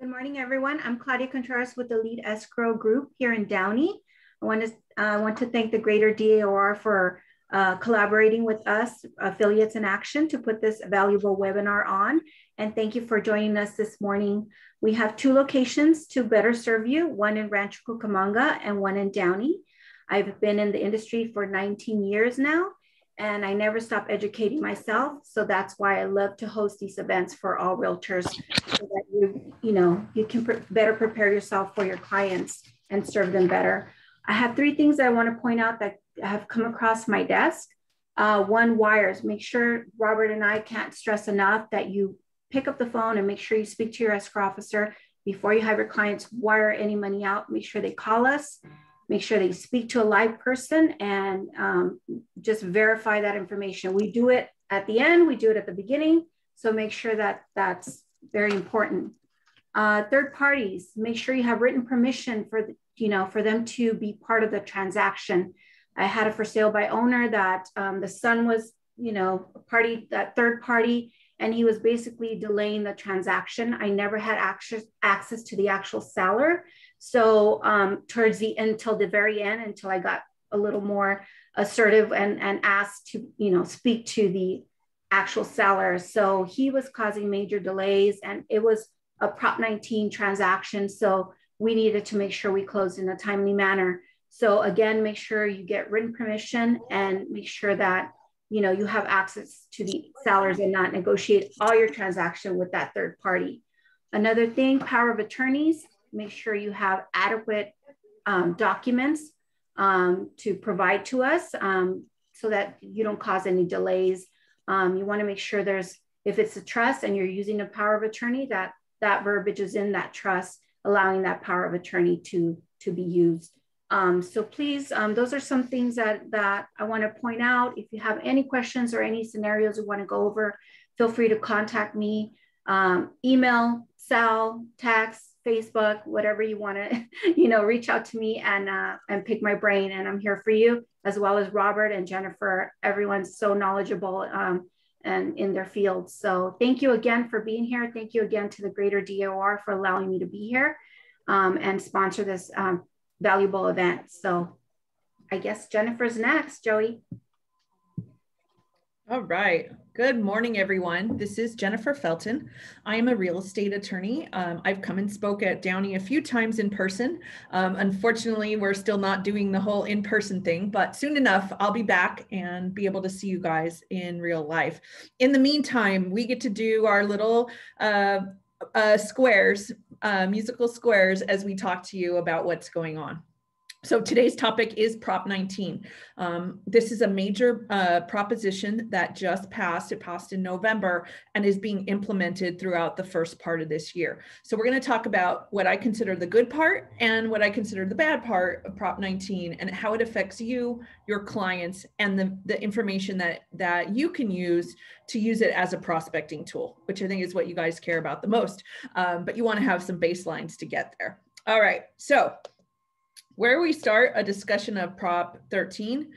Good morning, everyone. I'm Claudia Contreras with the Lead Escrow Group here in Downey. I want to thank the Greater DAOR for collaborating with us, Affiliates in Action, to put this valuable webinar on. And thank you for joining us this morning. We have two locations to better serve you, one in Rancho Cucamonga and one in Downey. I've been in the industry for 19 years now, and I never stop educating myself. So that's why I love to host these events for all realtors, so that you can better prepare yourself for your clients and serve them better. I have three things that I want to point out that have come across my desk. One, wires. Make sure, Robert and I can't stress enough that you pick up the phone and make sure you speak to your escrow officer before you have your clients wire any money out. Make sure they call us. Make sure they speak to a live person and just verify that information. We do it at the end, we do it at the beginning. So make sure that that's very important. Third parties, make sure you have written permission for them to be part of the transaction. I had a for sale by owner that the son was, that third party, and he was basically delaying the transaction. I never had access to the actual seller. So towards the end, till the very end, until I got a little more assertive and asked to, speak to the actual seller. So he was causing major delays, and it was a Prop 19 transaction. So we needed to make sure we closed in a timely manner. So again, make sure you get written permission and make sure that, you have access to the sellers and not negotiate all your transaction with that third party. Another thing, power of attorneys, make sure you have adequate documents to provide to us so that you don't cause any delays. You want to make sure if it's a trust and you're using a power of attorney, that verbiage is in that trust, allowing that power of attorney to be used. So please, those are some things that I want to point out. If you have any questions or any scenarios you want to go over, feel free to contact me, email, cell, text, Facebook, whatever you want to, reach out to me and pick my brain. And I'm here for you, as well as Robert and Jennifer. Everyone's so knowledgeable and in their fields. So thank you again for being here. Thank you again to the Greater DOR for allowing me to be here and sponsor this valuable event. So I guess Jennifer's next, Joey. All right. Good morning, everyone. This is Jennifer Felton. I am a real estate attorney. I've come and spoke at Downey a few times in person. Unfortunately, we're still not doing the whole in-person thing, but soon enough, I'll be back and be able to see you guys in real life. In the meantime, we get to do our little squares, musical squares, as we talk to you about what's going on. So today's topic is Prop 19. This is a major proposition that just passed. It passed in November and is being implemented throughout the first part of this year. So we're going to talk about what I consider the good part and what I consider the bad part of Prop 19 and how it affects you, your clients, and the information that you can use to use it as a prospecting tool, which I think is what you guys care about the most. But you want to have some baselines to get there. All right. So where we start a discussion of Prop 13,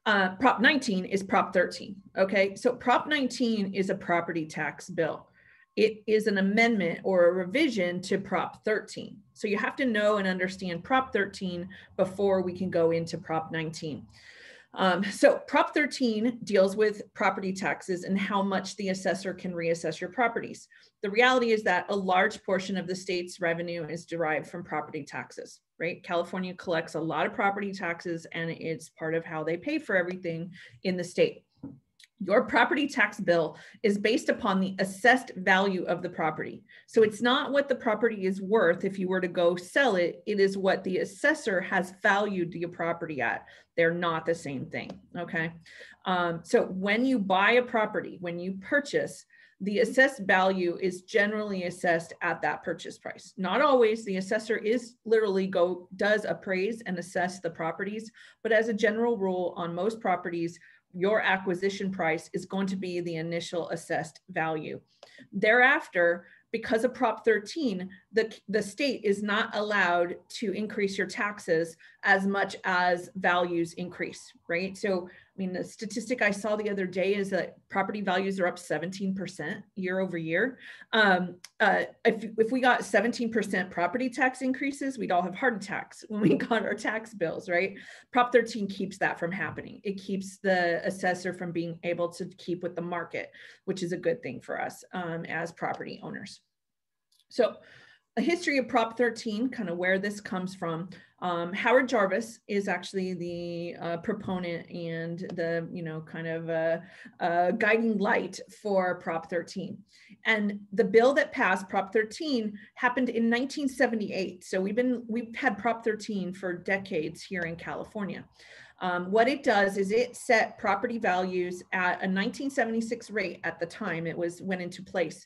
Prop 19 is Prop 13, okay? So Prop 19 is a property tax bill. It is an amendment or a revision to Prop 13. So you have to know and understand Prop 13 before we can go into Prop 19. So Prop 13 deals with property taxes and how much the assessor can reassess your properties. The reality is that a large portion of the state's revenue is derived from property taxes, right? California collects a lot of property taxes and it's part of how they pay for everything in the state. Your property tax bill is based upon the assessed value of the property. So it's not what the property is worth if you were to go sell it, it is what the assessor has valued your property at. They're not the same thing, okay? So when you buy a property, when you purchase, the assessed value is generally assessed at that purchase price. Not always, the assessor is literally does appraise and assess the properties, but as a general rule on most properties, your acquisition price is going to be the initial assessed value. Thereafter, because of Prop 13, the state is not allowed to increase your taxes as much as values increase, right? So mean, the statistic I saw the other day is that property values are up 17% year over year. If we got 17% property tax increases, we'd all have heart attacks when we got our tax bills, right? Prop 13 keeps that from happening. It keeps the assessor from being able to keep with the market, which is a good thing for us as property owners. So a history of Prop 13, kind of where this comes from. Howard Jarvis is actually the proponent and the, kind of guiding light for Prop 13. And the bill that passed, Prop 13, happened in 1978. So we've had Prop 13 for decades here in California. What it does is it set property values at a 1976 rate at the time it went into place.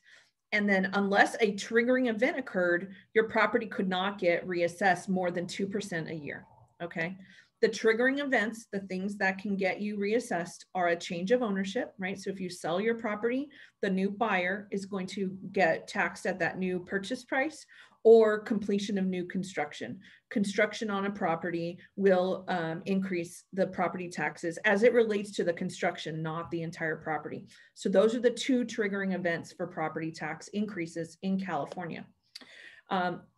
And then unless a triggering event occurred, your property could not get reassessed more than 2% a year, okay? The triggering events, the things that can get you reassessed, are a change of ownership, right? So if you sell your property, the new buyer is going to get taxed at that new purchase price, or completion of new construction. Construction on a property will increase the property taxes as it relates to the construction, not the entire property. So those are the two triggering events for property tax increases in California.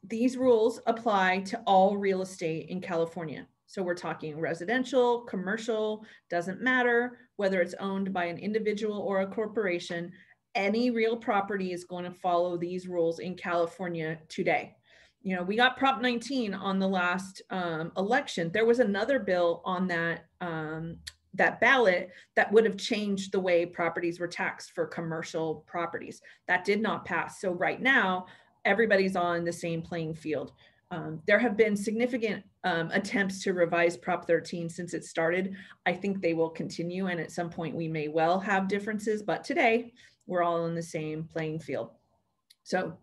These rules apply to all real estate in California. So we're talking residential, commercial, doesn't matter whether it's owned by an individual or a corporation. Any real property is going to follow these rules in California today. We got Prop 19 on the last election. There was another bill on that ballot that would have changed the way properties were taxed for commercial properties. That did not pass. So right now, everybody's on the same playing field. There have been significant attempts to revise Prop 13 since it started. I think they will continue, and at some point we may well have differences, but today we're all on the same playing field. So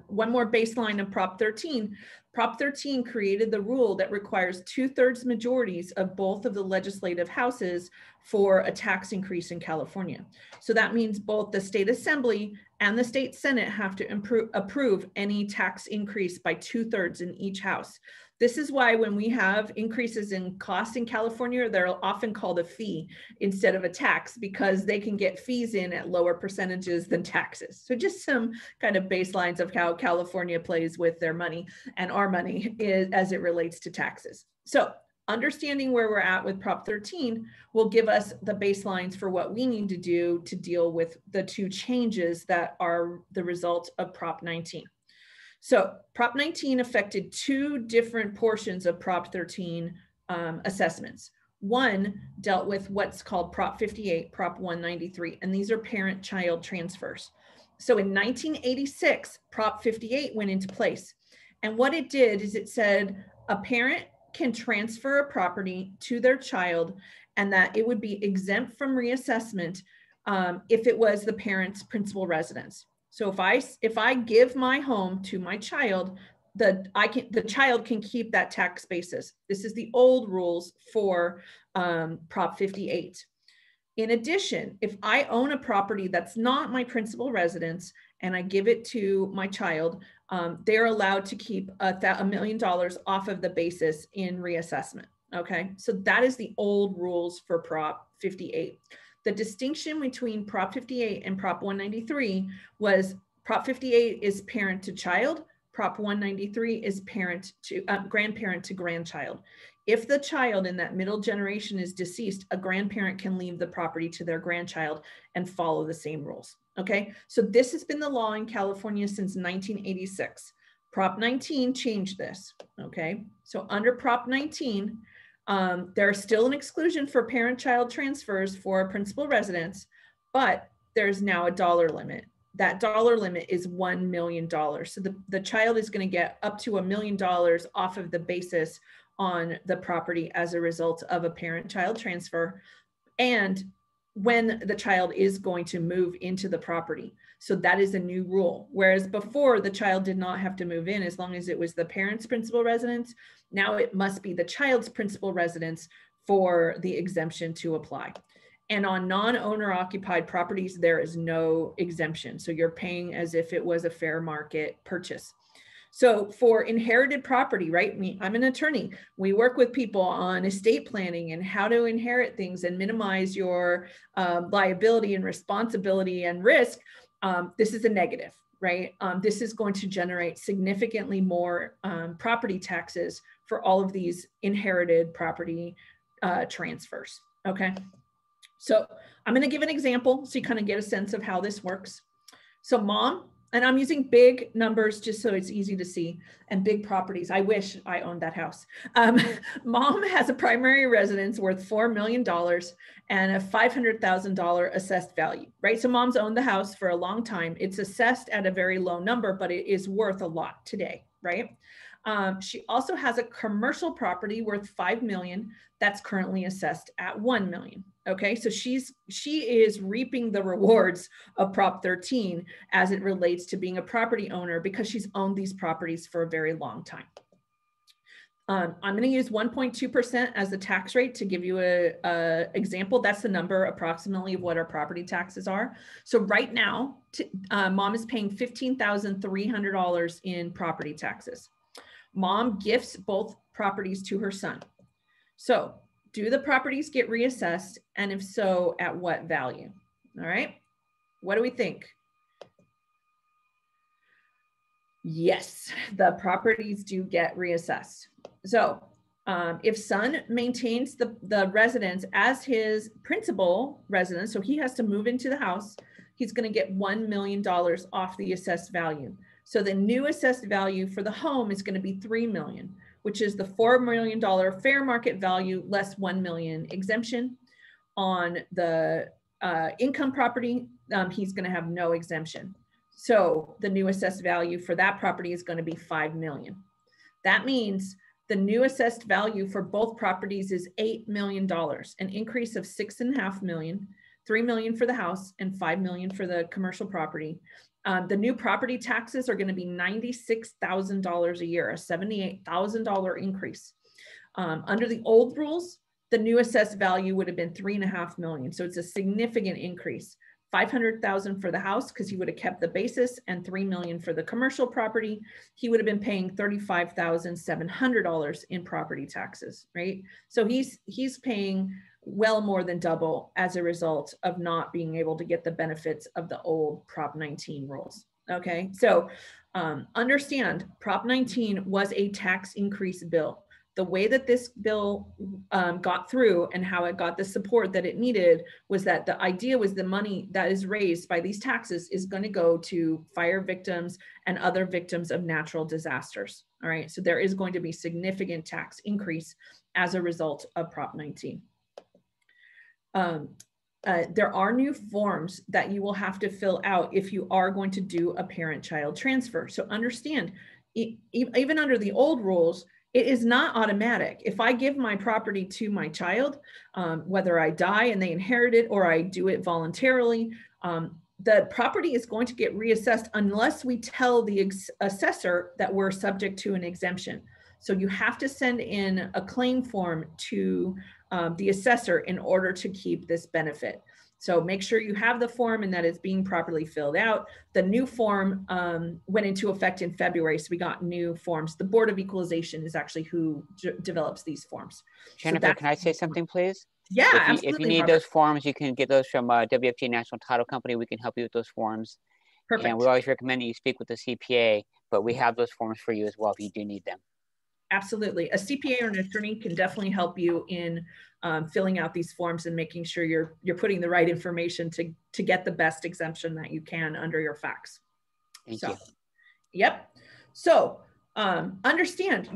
one more baseline of Prop 13. Prop 13 created the rule that requires 2/3 majorities of both of the legislative houses for a tax increase in California. So that means both the state assembly and the state senate have to approve any tax increase by 2/3 in each house. This is why when we have increases in cost in California, they're often called a fee instead of a tax, because they can get fees in at lower percentages than taxes. So just some kind of baselines of how California plays with their money and our money as it relates to taxes. So understanding where we're at with Prop 13 will give us the baselines for what we need to do to deal with the two changes that are the result of Prop 19. So Prop 19 affected two different portions of Prop 13 assessments. One dealt with what's called Prop 58, Prop 193, and these are parent-child transfers. So in 1986, Prop 58 went into place. And what it did is it said a parent can transfer a property to their child, and that it would be exempt from reassessment if it was the parent's principal residence. So if I give my home to my child, the child can keep that tax basis. This is the old rules for Prop 58. In addition, if I own a property that's not my principal residence and I give it to my child, they're allowed to keep $1 million off of the basis in reassessment. Okay, so that is the old rules for Prop 58. The distinction between Prop 58 and Prop 193 was Prop 58 is parent to child. Prop 193 is grandparent to grandchild. If the child in that middle generation is deceased, a grandparent can leave the property to their grandchild and follow the same rules. Okay, so this has been the law in California since 1986. Prop 19 changed this. Okay, so under Prop 19, there's still an exclusion for parent-child transfers for principal residence, but there's now a dollar limit. That dollar limit is $1 million. So the child is going to get up to $1 million off of the basis on the property as a result of a parent-child transfer, and when the child is going to move into the property. So that is a new rule. Whereas before, the child did not have to move in as long as it was the parent's principal residence. Now it must be the child's principal residence for the exemption to apply. And on non-owner occupied properties, there is no exemption. So you're paying as if it was a fair market purchase. So for inherited property, right? I'm an attorney. We work with people on estate planning and how to inherit things and minimize your liability and responsibility and risk. This is a negative, right? This is going to generate significantly more property taxes for all of these inherited property transfers, okay? So I'm gonna give an example so you kind of get a sense of how this works. So mom, and I'm using big numbers just so it's easy to see, and big properties. I wish I owned that house. Mom has a primary residence worth $4 million and a $500,000 assessed value, right? So mom's owned the house for a long time. It's assessed at a very low number, but it is worth a lot today, right? She also has a commercial property worth $5 million that's currently assessed at $1 million. Okay, so she is reaping the rewards of Prop 13 as it relates to being a property owner because she's owned these properties for a very long time. I'm going to use 1.2% as the tax rate to give you a example. That's the number approximately of what our property taxes are. So right now, mom is paying $15,300 in property taxes. Mom gifts both properties to her son. So do the properties get reassessed? And if so, at what value? All right. What do we think? Yes, the properties do get reassessed. So if son maintains the residence as his principal residence, so he has to move into the house, he's going to get $1 million off the assessed value. So the new assessed value for the home is going to be $3 million, which is the $4 million fair market value less $1 million exemption. On the income property, he's going to have no exemption. So the new assessed value for that property is going to be $5 million. That means the new assessed value for both properties is $8 million, an increase of $6.5 million, $3 million for the house and $5 million for the commercial property. The new property taxes are going to be $96,000 a year, a $78,000 increase. Under the old rules, the new assessed value would have been $3.5 million. So it's a significant increase. $500,000 for the house because he would have kept the basis, and $3 million for the commercial property. He would have been paying $35,700 in property taxes, right? So he's paying well more than double as a result of not being able to get the benefits of the old Prop 19 rules. Okay, so understand Prop 19 was a tax increase bill. The way that this bill got through and how it got the support that it needed was that the idea was the money that is raised by these taxes is going to go to fire victims and other victims of natural disasters. All right, so there is going to be significant tax increase as a result of Prop 19. There are new forms that you will have to fill out if you are going to do a parent-child transfer. So understand, even under the old rules, it is not automatic. If I give my property to my child, whether I die and they inherit it or I do it voluntarily, the property is going to get reassessed unless we tell the assessor that we're subject to an exemption. So you have to send in a claim form to the assessor in order to keep this benefit. So make sure you have the form and that it's being properly filled out. The new form went into effect in February, so we got new forms. The Board of Equalization is actually who develops these forms. Jennifer, so can I say something, please? Yeah, absolutely. If you need those forms, you can get those from WFG National Title Company. We can help you with those forms. Perfect. And we always recommend that you speak with the CPA, but we have those forms for you as well if you do need them. Absolutely. A CPA or an attorney can definitely help you in filling out these forms and making sure you're putting the right information to get the best exemption that you can under your facts. Thank you. Yep. So understand,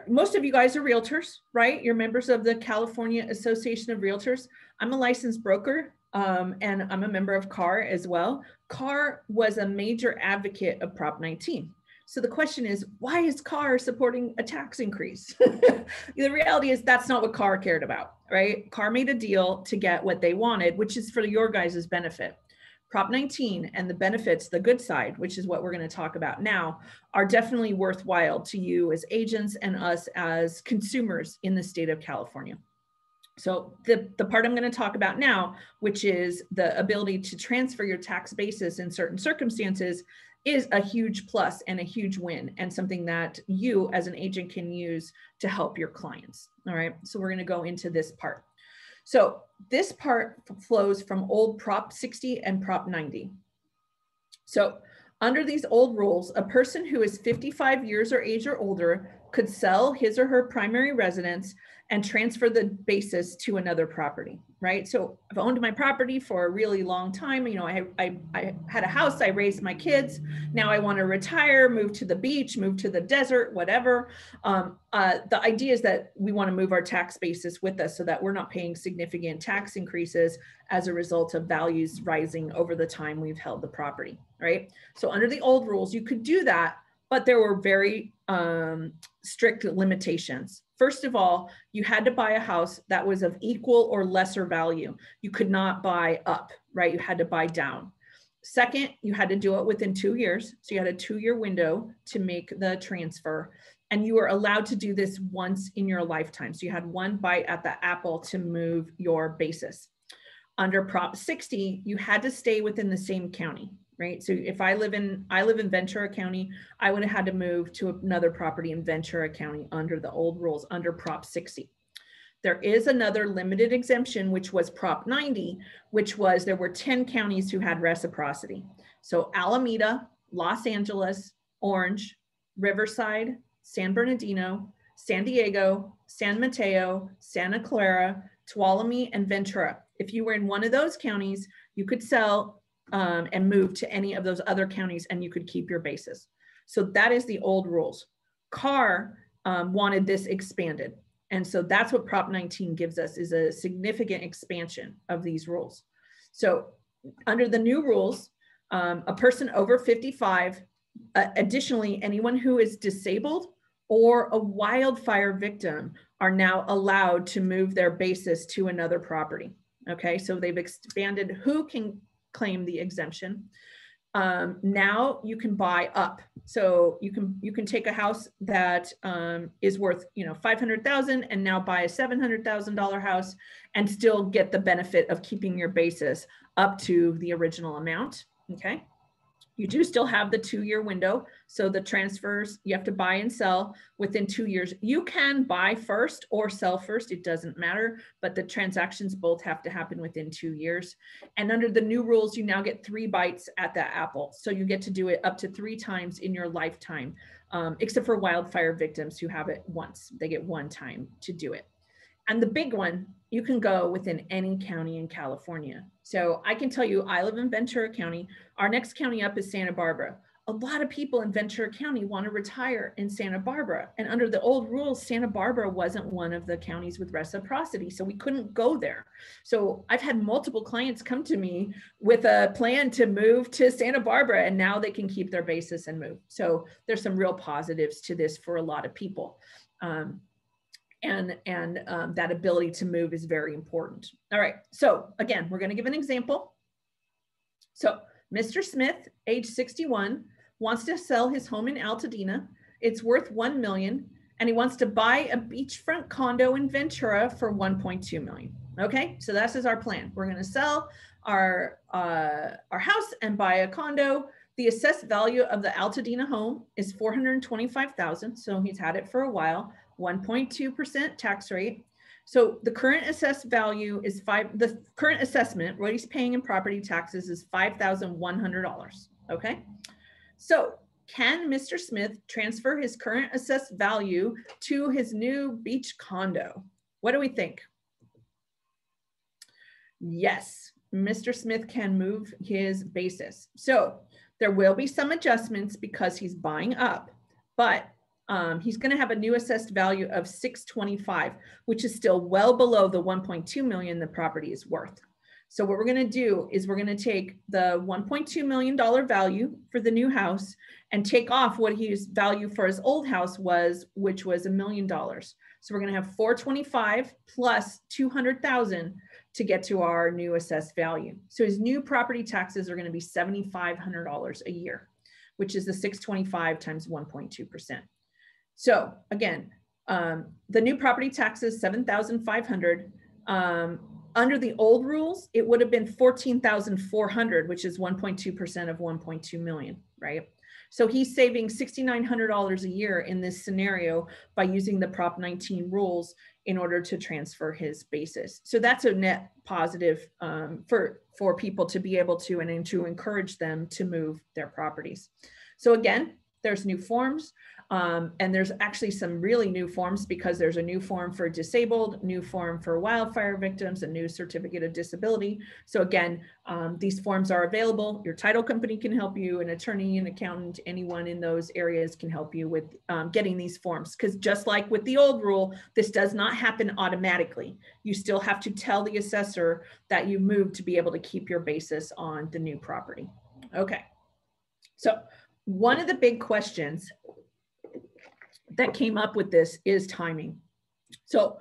most of you guys are realtors, right? You're members of the California Association of Realtors. I'm a licensed broker and I'm a member of CAR as well. CAR was a major advocate of Prop 19. So the question is, why is CAR supporting a tax increase? The reality is that's not what CAR cared about, right? CAR made a deal to get what they wanted, which is for your guys' benefit. Prop 19 and the benefits, the good side, which is what we're going to talk about now, are definitely worthwhile to you as agents and us as consumers in the state of California. So the part I'm going to talk about now, which is the ability to transfer your tax basis in certain circumstances, is a huge plus and a huge win, and something that you as an agent can use to help your clients. All right, so we're going to go into this part. So this part flows from old Prop 60 and Prop 90. So under these old rules, a person who is 55 years of age or older could sell his or her primary residence and transfer the basis to another property, right? So I've owned my property for a really long time. You know, I had a house, I raised my kids. Now I want to retire, move to the beach, move to the desert, whatever. The idea is that we want to move our tax basis with us so that we're not paying significant tax increases as a result of values rising over the time we've held the property, right? So under the old rules, you could do that, but there were very strict limitations. First of all, you had to buy a house that was of equal or lesser value. You could not buy up, right? You had to buy down. Second, you had to do it within 2 years. So you had a 2-year window to make the transfer. And you were allowed to do this once in your lifetime. So you had one bite at the apple to move your basis. Under Prop 60, you had to stay within the same county, right? So if I live in Ventura County, I would have had to move to another property in Ventura County under the old rules, under Prop 60. There is another limited exemption, which was Prop 90, which was there were 10 counties who had reciprocity. So Alameda, Los Angeles, Orange, Riverside, San Bernardino, San Diego, San Mateo, Santa Clara, Tuolumne, and Ventura. If you were in one of those counties, you could sell and move to any of those other counties and you could keep your basis. So that is the old rules. Carr wanted this expanded. And so that's what Prop 19 gives us, is a significant expansion of these rules. So under the new rules, a person over 55, additionally, anyone who is disabled or a wildfire victim are now allowed to move their basis to another property. Okay, so they've expanded who can claim the exemption. Now you can buy up. So you can take a house that is worth, you know, $500,000 and now buy a $700,000 house and still get the benefit of keeping your basis up to the original amount. Okay. You do still have the 2-year window. So the transfers, you have to buy and sell within 2 years. You can buy first or sell first, it doesn't matter, but the transactions both have to happen within 2 years. And under the new rules, you now get 3 bites at the apple. So you get to do it up to 3 times in your lifetime, except for wildfire victims who have it once. They get 1 time to do it. And the big one, you can go within any county in California. So I can tell you, I live in Ventura County. Our next county up is Santa Barbara. A lot of people in Ventura County want to retire in Santa Barbara. And under the old rules, Santa Barbara wasn't one of the counties with reciprocity. So we couldn't go there. So I've had multiple clients come to me with a plan to move to Santa Barbara, and now they can keep their basis and move. So there's some real positives to this for a lot of people. That ability to move is very important. All right, so again, we're going to give an example. So Mr. Smith, age 61, wants to sell his home in Altadena. It's worth $1 million, and he wants to buy a beachfront condo in Ventura for $1.2 million. Okay, so this is our plan. We're going to sell our house and buy a condo. The assessed value of the Altadena home is $425,000. So he's had it for a while. 1.2% tax rate. So the current assessed value is the current assessment, what he's paying in property taxes is $5,100. Okay. So can Mr. Smith transfer his current assessed value to his new beach condo? What do we think? Yes, Mr. Smith can move his basis. So there will be some adjustments because he's buying up, but he's going to have a new assessed value of $625,000, which is still well below the $1.2 million the property is worth. So what we're going to do is we're going to take the $1.2 million value for the new house and take off what his value for his old house was, which was $1 million. So we're going to have $425,000 plus $200,000 to get to our new assessed value. So his new property taxes are going to be $7,500 a year, which is the $625,000 times 1.2%. So again, the new property taxes, $7,500. Under the old rules, it would have been $14,400, which is 1.2% of 1.2 million, right? So he's saving $6,900 a year in this scenario by using the Prop 19 rules in order to transfer his basis. So that's a net positive for people to be able to, and to encourage them to move their properties. So again, there's new forms. And there's actually some really new forms, because there's a new form for disabled, new form for wildfire victims, a new certificate of disability. So again, these forms are available. Your title company can help you, an attorney, an accountant, anyone in those areas can help you with getting these forms. Because just like with the old rule, this does not happen automatically. You still have to tell the assessor that you moved to be able to keep your basis on the new property. Okay, so one of the big questions that came up with this is timing. So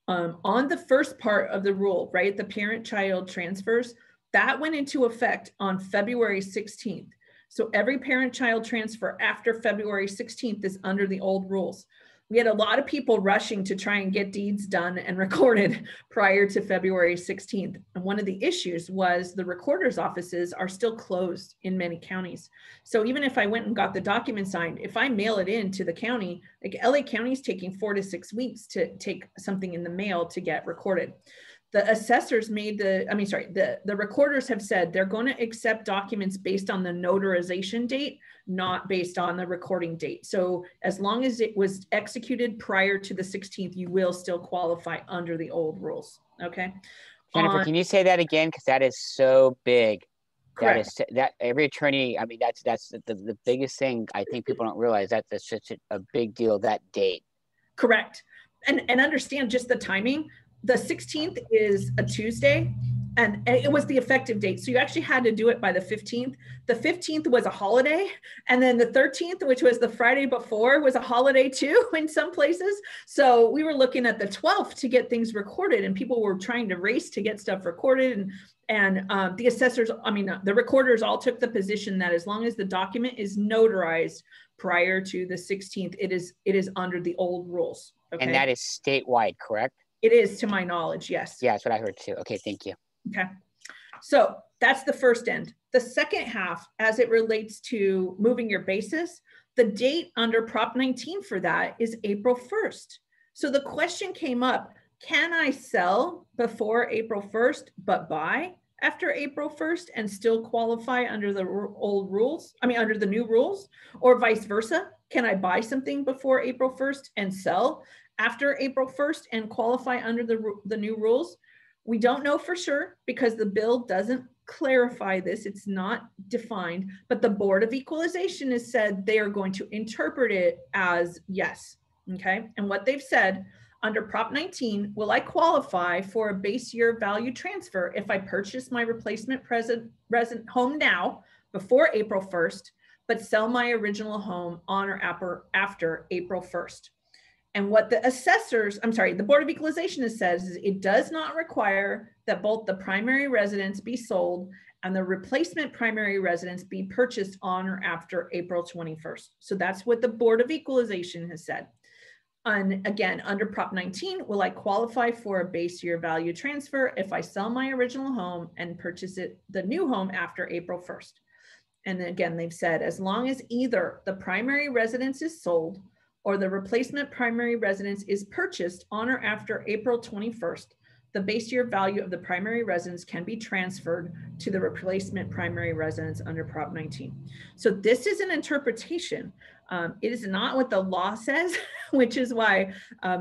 on the first part of the rule, right, the parent-child transfers, that went into effect on February 16th. So every parent-child transfer after February 16th is under the old rules. We had a lot of people rushing to try and get deeds done and recorded prior to February 16th. And one of the issues was the recorder's offices are still closed in many counties. So even if I went and got the document signed, if I mail it in to the county, like LA County is taking 4 to 6 weeks to take something in the mail to get recorded. The assessors made the recorders have said they're going to accept documents based on the notarization date, not based on the recording date. So as long as it was executed prior to the 16th, you will still qualify under the old rules. Okay. Jennifer, can you say that again? Because that is so big. Correct. That every attorney, I mean, that's the biggest thing I think people don't realize, that that's such a big deal, that date. Correct. And understand just the timing. The 16th is a Tuesday, and it was the effective date. So you actually had to do it by the 15th. The 15th was a holiday. And then the 13th, which was the Friday before, was a holiday too in some places. So we were looking at the 12th to get things recorded, and people were trying to race to get stuff recorded. And the assessors, the recorders all took the position that as long as the document is notarized prior to the 16th, it is under the old rules. Okay? And that is statewide, correct? It is, to my knowledge, yes. Yeah, that's what I heard too. Okay, thank you. Okay, so that's the first end. The second half, as it relates to moving your basis, the date under Prop 19 for that is April 1st. So the question came up, can I sell before April 1st, but buy after April 1st and still qualify under the old rules? Under the new rules, or vice versa? Can I buy something before April 1st and sell after April 1st and qualify under the new rules? We don't know for sure because the bill doesn't clarify this. It's not defined, but the Board of Equalization has said they are going to interpret it as yes. Okay. And what they've said under Prop 19, will I qualify for a base year value transfer if I purchase my replacement resident home now before April 1st, but sell my original home on or after April 1st? And what the Board of Equalization has said is it does not require that both the primary residence be sold and the replacement primary residence be purchased on or after April 21st. So that's what the Board of Equalization has said. And again, under Prop 19, will I qualify for a base year value transfer if I sell my original home and purchase the new home after April 1st? And again, they've said, as long as either the primary residence is sold or the replacement primary residence is purchased on or after April 21st, the base year value of the primary residence can be transferred to the replacement primary residence under Prop 19. So this is an interpretation. It is not what the law says, which is why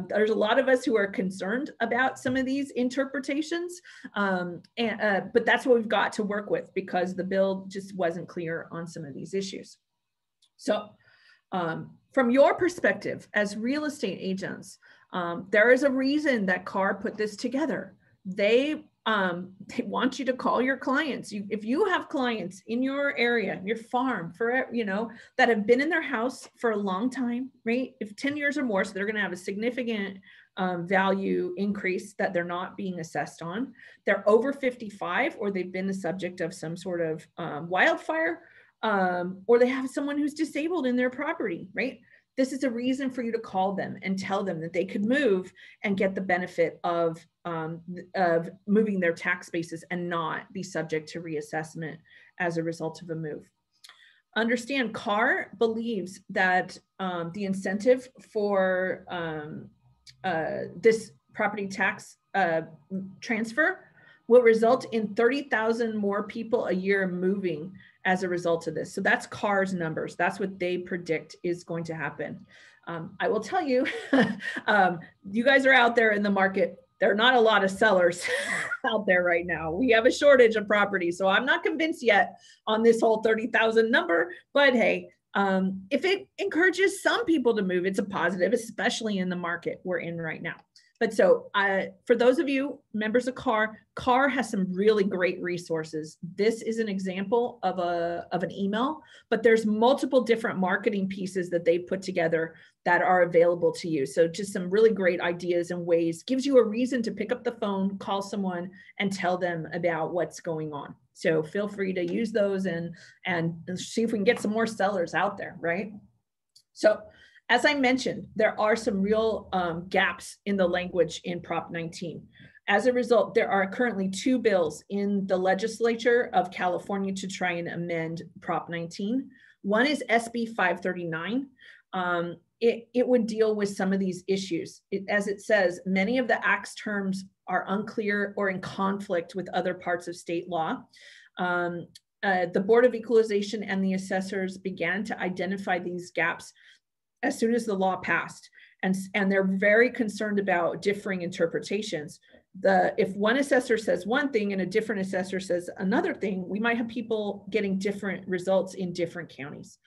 there's a lot of us who are concerned about some of these interpretations. But that's what we've got to work with because the bill just wasn't clear on some of these issues. So from your perspective as real estate agents, there is a reason that CAR put this together. They want you to call your clients. If you have clients in your area, your farm, that have been in their house for a long time, right? If 10 years or more, so they're going to have a significant value increase that they're not being assessed on. They're over 55, or they've been the subject of some sort of wildfire, or they have someone who's disabled in their property, right? This is a reason for you to call them and tell them that they could move and get the benefit of moving their tax bases and not be subject to reassessment as a result of a move. understand CAR believes that the incentive for this property tax transfer will result in 30,000 more people a year moving as a result of this. So that's CAR's numbers. That's what they predict is going to happen. I will tell you, you guys are out there in the market. There are not a lot of sellers out there right now. We have a shortage of property. So I'm not convinced yet on this whole 30,000 number, but hey, if it encourages some people to move, it's a positive, especially in the market we're in right now. But so for those of you members of CAR has some really great resources. This is an example of an email, but there's multiple different marketing pieces that they put together that are available to you. So just some really great ideas and ways, gives you a reason to pick up the phone, call someone and tell them about what's going on. So feel free to use those and see if we can get some more sellers out there, right? So as I mentioned, there are some real gaps in the language in Prop 19. As a result, there are currently 2 bills in the legislature of California to try and amend Prop 19. One is SB 539. It would deal with some of these issues. As it says, many of the Act's terms are unclear or in conflict with other parts of state law. The Board of Equalization and the assessors began to identify these gaps as soon as the law passed. And they're very concerned about differing interpretations. If one assessor says one thing and a different assessor says another thing, we might have people getting different results in different counties.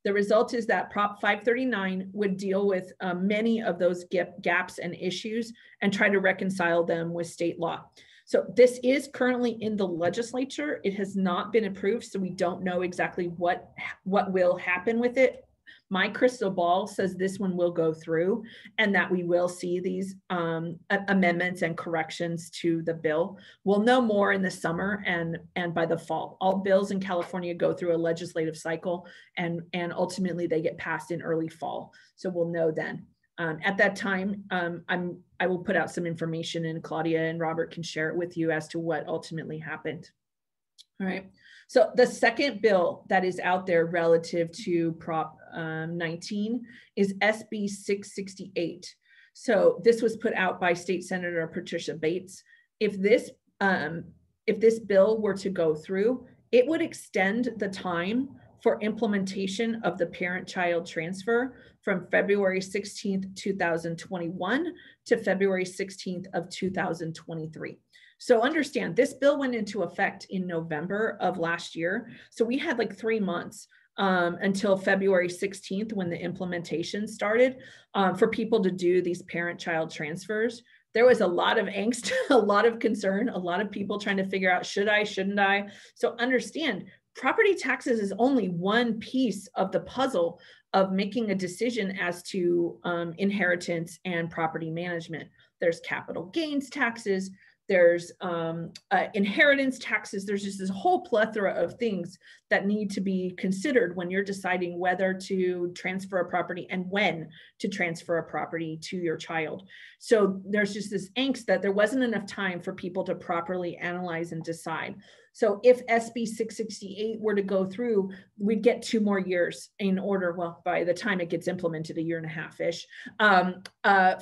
The result is that Prop 539 would deal with many of those gaps and issues and try to reconcile them with state law. So this is currently in the legislature. It has not been approved, so we don't know exactly what will happen with it. My crystal ball says this one will go through and that we will see these amendments and corrections to the bill. We'll know more in the summer and by the fall. All bills in California go through a legislative cycle and ultimately they get passed in early fall. So we'll know then. At that time, I will put out some information and Claudia and Robert can share it with you as to what ultimately happened. All right. So the second bill that is out there relative to Prop 19 is SB 668. So this was put out by State Senator Patricia Bates. If this bill were to go through, it would extend the time for implementation of the parent-child transfer from February 16th, 2021 to February 16th of 2023. So understand, this bill went into effect in November of last year. So we had like 3 months until February 16th when the implementation started for people to do these parent-child transfers. There was a lot of angst, a lot of concern, a lot of people trying to figure out, should I, shouldn't I? So understand, property taxes is only one piece of the puzzle of making a decision as to inheritance and property management. There's capital gains taxes, there's inheritance taxes. There's just this whole plethora of things that need to be considered when you're deciding whether to transfer a property and when to transfer a property to your child. So there's just this angst that there wasn't enough time for people to properly analyze and decide. So if SB 668 were to go through, we'd get 2 more years in order, well, by the time it gets implemented, 1.5 years-ish,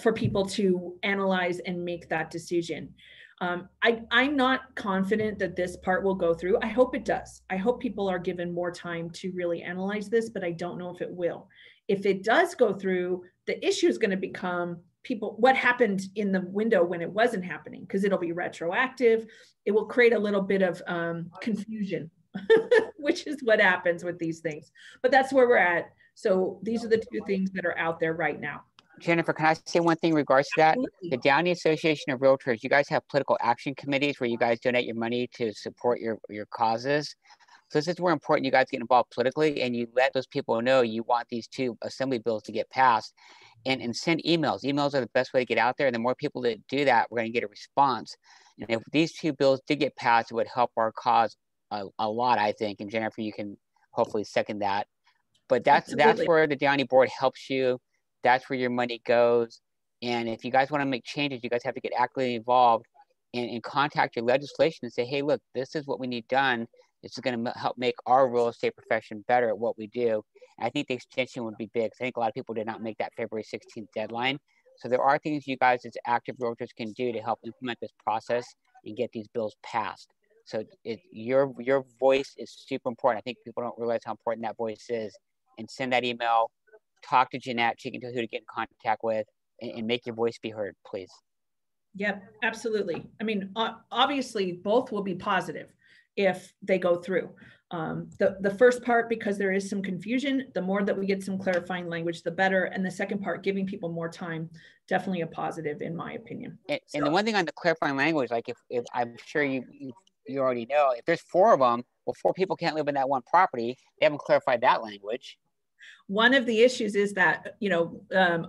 for people to analyze and make that decision. I'm not confident that this part will go through. I hope it does. I hope people are given more time to really analyze this, but I don't know if it will. If it does go through, the issue is going to become what happened in the window when it wasn't happening, because it'll be retroactive. It will create a little bit of confusion, which is what happens with these things. But that's where we're at. So these are the 2 things that are out there right now. Jennifer, can I say one thing in regards to that? Absolutely. The Downey Association of Realtors, you guys have political action committees where you guys donate your money to support your causes. So this is where important you guys get involved politically and you let those people know you want these 2 assembly bills to get passed and send emails. Emails are the best way to get out there. And the more people that do that, we're going to get a response. And if these 2 bills did get passed, it would help our cause a lot, I think. And Jennifer, you can hopefully second that. But that's where the Downey board helps you. That's where your money goes. And if you guys want to make changes, you guys have to get actively involved and contact your legislation and say, hey, look, this is what we need done. This is going to help make our real estate profession better at what we do. And I think the extension would be big. I think a lot of people did not make that February 16th deadline. So there are things you guys as active realtors can do to help implement this process and get these bills passed. So your voice is super important. I think people don't realize how important that voice is. And send that email, talk to Jeanette. She can tell who to get in contact with, and make your voice be heard, please. Yep, absolutely. I mean, obviously, both will be positive if they go through. The first part, because there is some confusion, the more that we get some clarifying language, the better. And the second part, giving people more time, definitely a positive, in my opinion. And the one thing on the clarifying language, like if I'm sure you already know, if there's 4 of them, well, 4 people can't live in that one property. They haven't clarified that language. One of the issues is that, you know,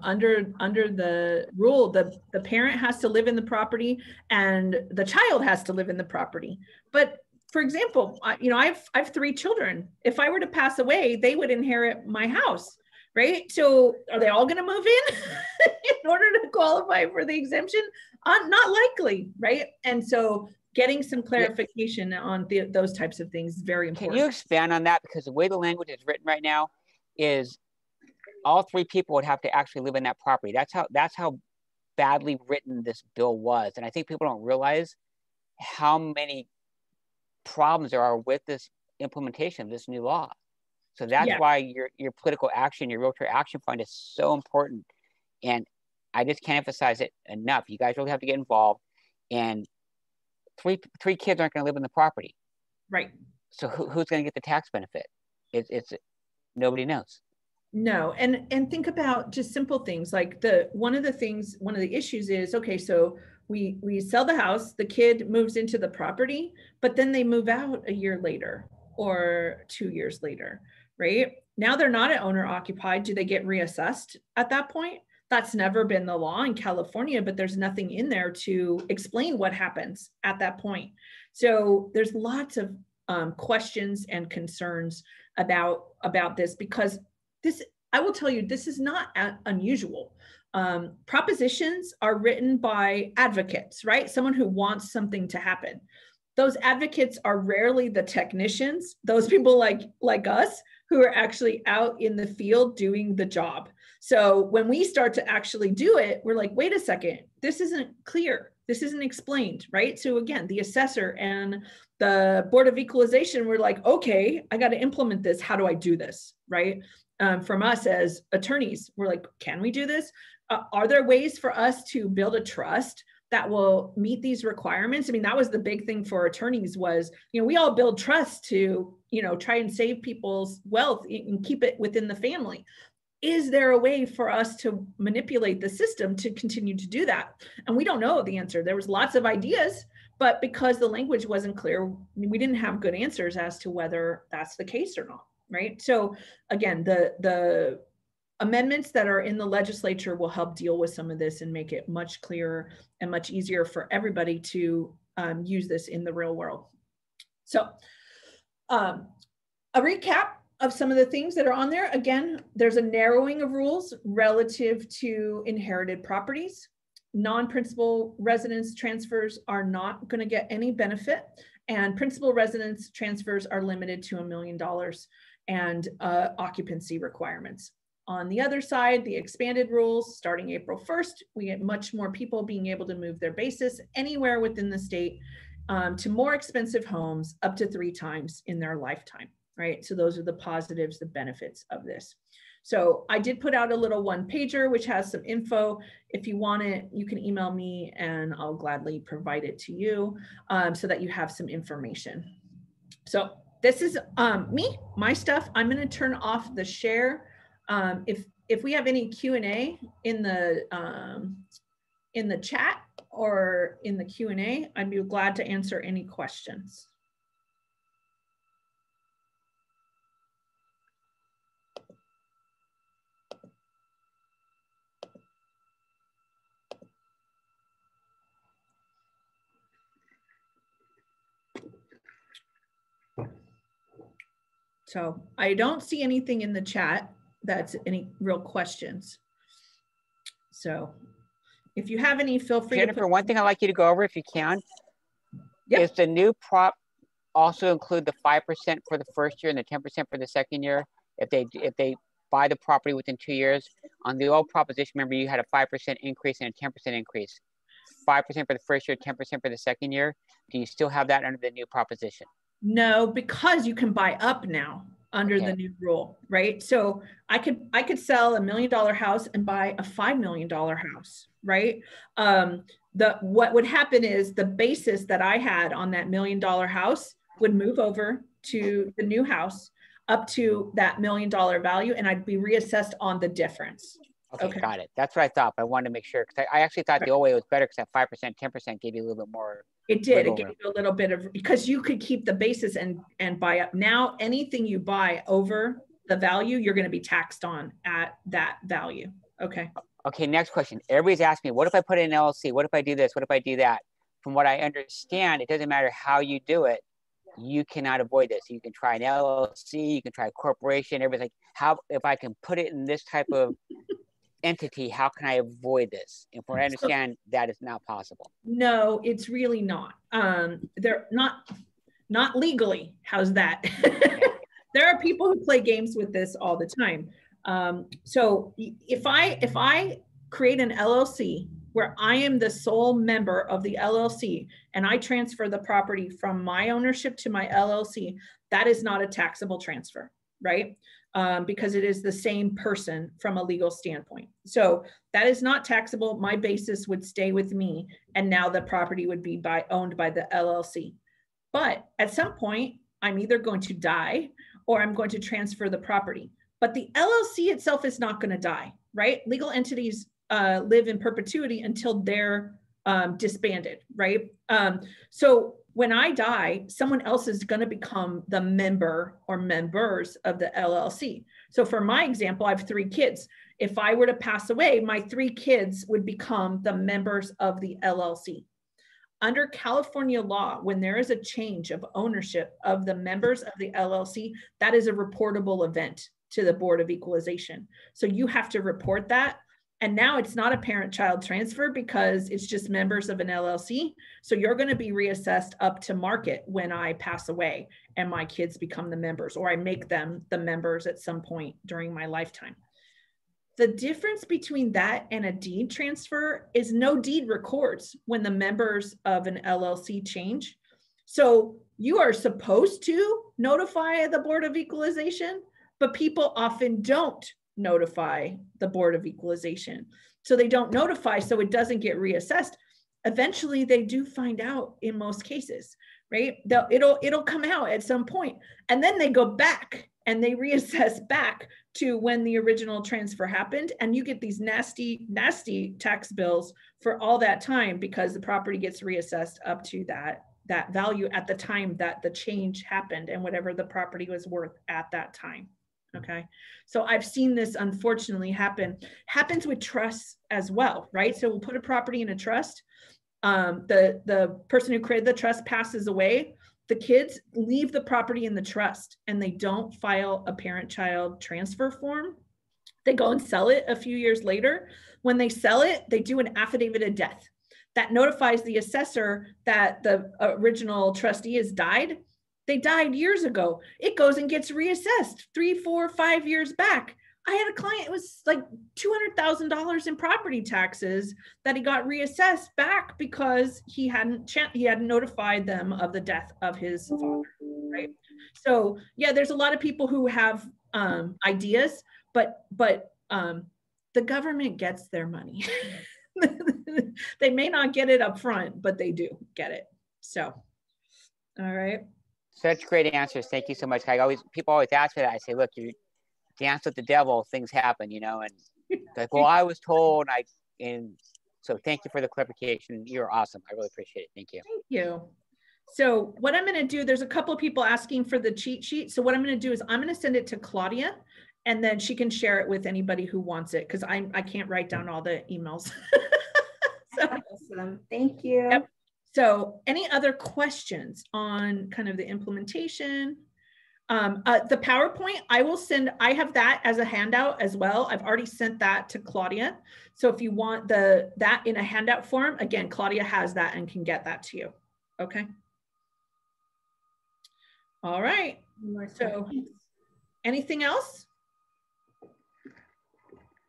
under the rule, the parent has to live in the property and the child has to live in the property. But for example, you know, I have 3 children. If I were to pass away, they would inherit my house, right? So are they all going to move in in order to qualify for the exemption? Not likely, right? And so getting some clarification on those types of things is very important. Can you expand on that? Because the way the language is written right now is all 3 people would have to actually live in that property. That's how badly written this bill was. And I think people don't realize how many problems there are with this implementation of this new law. So that's why your political action, your Realtor Action Fund is so important. And I just can't emphasize it enough. You guys really have to get involved. And three kids aren't going to live in the property. Right. So who's going to get the tax benefit? It's nobody knows. No. And think about just simple things like one of the issues is, okay, so we sell the house, the kid moves into the property, but then they move out a year later or 2 years later, right? Now they're not an owner occupied. Do they get reassessed at that point? That's never been the law in California, but there's nothing in there to explain what happens at that point. So there's lots of questions and concerns about this, because this, I will tell you, this is not unusual. Propositions are written by advocates, right? Someone who wants something to happen. Those advocates are rarely the technicians, those people like us who are actually out in the field doing the job. So when we start to actually do it, we're like, wait a second, this isn't clear. This isn't explained, right? So again, the assessor and the Board of Equalization were like, okay, I got to implement this. How do I do this, right? From us as attorneys, we're like, can we do this? Are there ways for us to build a trust that will meet these requirements? I mean, that was the big thing for attorneys was, you know, we all build trust to, you know, try and save people's wealth and keep it within the family. Is there a way for us to manipulate the system to continue to do that? And we don't know the answer. There was lots of ideas, but because the language wasn't clear, we didn't have good answers as to whether that's the case or not, right? So again, the amendments that are in the legislature will help deal with some of this and make it much clearer and much easier for everybody to use this in the real world. So a recap of some of the things that are on there. Again, there's a narrowing of rules relative to inherited properties. Non-principal residence transfers are not going to get any benefit, and principal residence transfers are limited to $1 million and occupancy requirements. On the other side, the expanded rules starting April 1st, we get much more people being able to move their basis anywhere within the state to more expensive homes up to 3 times in their lifetime, right? So those are the positives, the benefits of this. So I did put out a little 1-pager, which has some info. If you want it, you can email me and I'll gladly provide it to you so that you have some information. So this is my stuff. I'm going to turn off the share. If we have any Q&A in the chat or in the Q&A, I'd be glad to answer any questions. So I don't see anything in the chat that's any real questions. So if you have any, feel free. Jennifer, one thing I'd like you to go over if you can is the new Prop also include the 5% for the first year and the 10% for the second year? If they buy the property within 2 years, on the old proposition, remember you had a 5% increase and a 10% increase. 5% for the first year, 10% for the second year. Do you still have that under the new proposition? No, because you can buy up now under the new rule, right? So I could sell $1 million house and buy a $5 million house, right? What would happen is the basis that I had on that $1 million house would move over to the new house up to that $1 million value, and I'd be reassessed on the difference. Okay, got it. That's what I thought, but I wanted to make sure, because I actually thought the old way was better because that 5%, 10% gave you a little bit more. It did. It gave you a little bit of, because you could keep the basis and buy up. Now, anything you buy over the value, you're going to be taxed on at that value. Okay. Okay, next question. Everybody's asking me, what if I put in an LLC? What if I do this? What if I do that? From what I understand, it doesn't matter how you do it. You cannot avoid this. You can try an LLC, you can try a corporation. Everybody's like, how, if I can put it in this type of entity, how can I avoid this? And from what I understand, that is not possible. No, it's really not. They're not legally. How's that? There are people who play games with this all the time. So if I create an LLC where I am the sole member of the LLC and I transfer the property from my ownership to my LLC, that is not a taxable transfer, right? Because it is the same person from a legal standpoint. So that is not taxable. My basis would stay with me, and now the property would be owned by the LLC. But at some point, I'm either going to die or I'm going to transfer the property. But the LLC itself is not going to die, right? Legal entities live in perpetuity until they're disbanded, right? So when I die, someone else is going to become the member or members of the LLC. So for my example, I have 3 kids. If I were to pass away, my 3 kids would become the members of the LLC. Under California law, when there is a change of ownership of the members of the LLC, that is a reportable event to the Board of Equalization. So you have to report that. And now it's not a parent-child transfer because it's just members of an LLC. So you're going to be reassessed up to market when I pass away and my kids become the members, or I make them the members at some point during my lifetime. The difference between that and a deed transfer is no deed records when the members of an LLC change. So you are supposed to notify the Board of Equalization, but people often don't notify the Board of Equalization. So they don't notify, so it doesn't get reassessed. Eventually they do find out in most cases, right? It'll come out at some point, and then they go back and they reassess back to when the original transfer happened. And you get these nasty, nasty tax bills for all that time because the property gets reassessed up to that value at the time that the change happened and whatever the property was worth at that time. Okay. So I've seen this unfortunately happens with trusts as well, right? So we'll put a property in a trust. The person who created the trust passes away. The kids leave the property in the trust and they don't file a parent-child transfer form. They go and sell it a few years later. When they sell it, they do an affidavit of death that notifies the assessor that the original trustee has died. They died years ago. It goes and gets reassessed 3, 4, 5 years back. I had a client, it was like $200,000 in property taxes that he got reassessed back because he hadn't notified them of the death of his father, right? So yeah, there's a lot of people who have ideas, but the government gets their money. They may not get it up front, but they do get it. So, all right. Such great answers. Thank you so much. People always ask me that. I say, look, you dance with the devil, things happen, you know, and like, well, I was told, and so thank you for the clarification. You're awesome. I really appreciate it. Thank you. Thank you. So what I'm going to do, there's a couple of people asking for the cheat sheet. So what I'm going to do is I'm going to send it to Claudia, and then she can share it with anybody who wants it, because I can't write down all the emails. So, awesome. Thank you. Yep. So any other questions on kind of the implementation? The PowerPoint, I have that as a handout as well. I've already sent that to Claudia. So if you want that in a handout form, again, Claudia has that and can get that to you. Okay. All right. So anything else?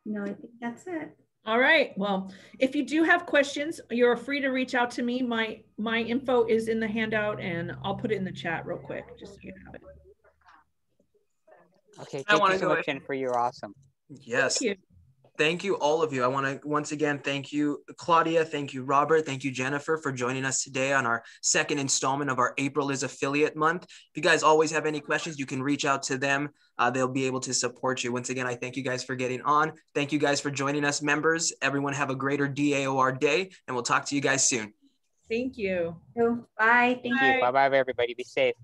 No, I think that's it. All right. Well, if you do have questions, you're free to reach out to me. My info is in the handout, and I'll put it in the chat real quick, just so you have it. Okay, thank you so much, Jennifer. You're awesome. Yes. Thank you. Thank you, all of you. I want to once again thank you, Claudia. Thank you, Robert. Thank you, Jennifer, for joining us today on our second installment of our April is Affiliate Month. If you guys always have any questions, you can reach out to them. They'll be able to support you. Once again, I thank you guys for getting on. Thank you guys for joining us, members. Everyone have a greater DAOR day, and we'll talk to you guys soon. Thank you. Bye. Thank you. Bye-bye, everybody. Be safe.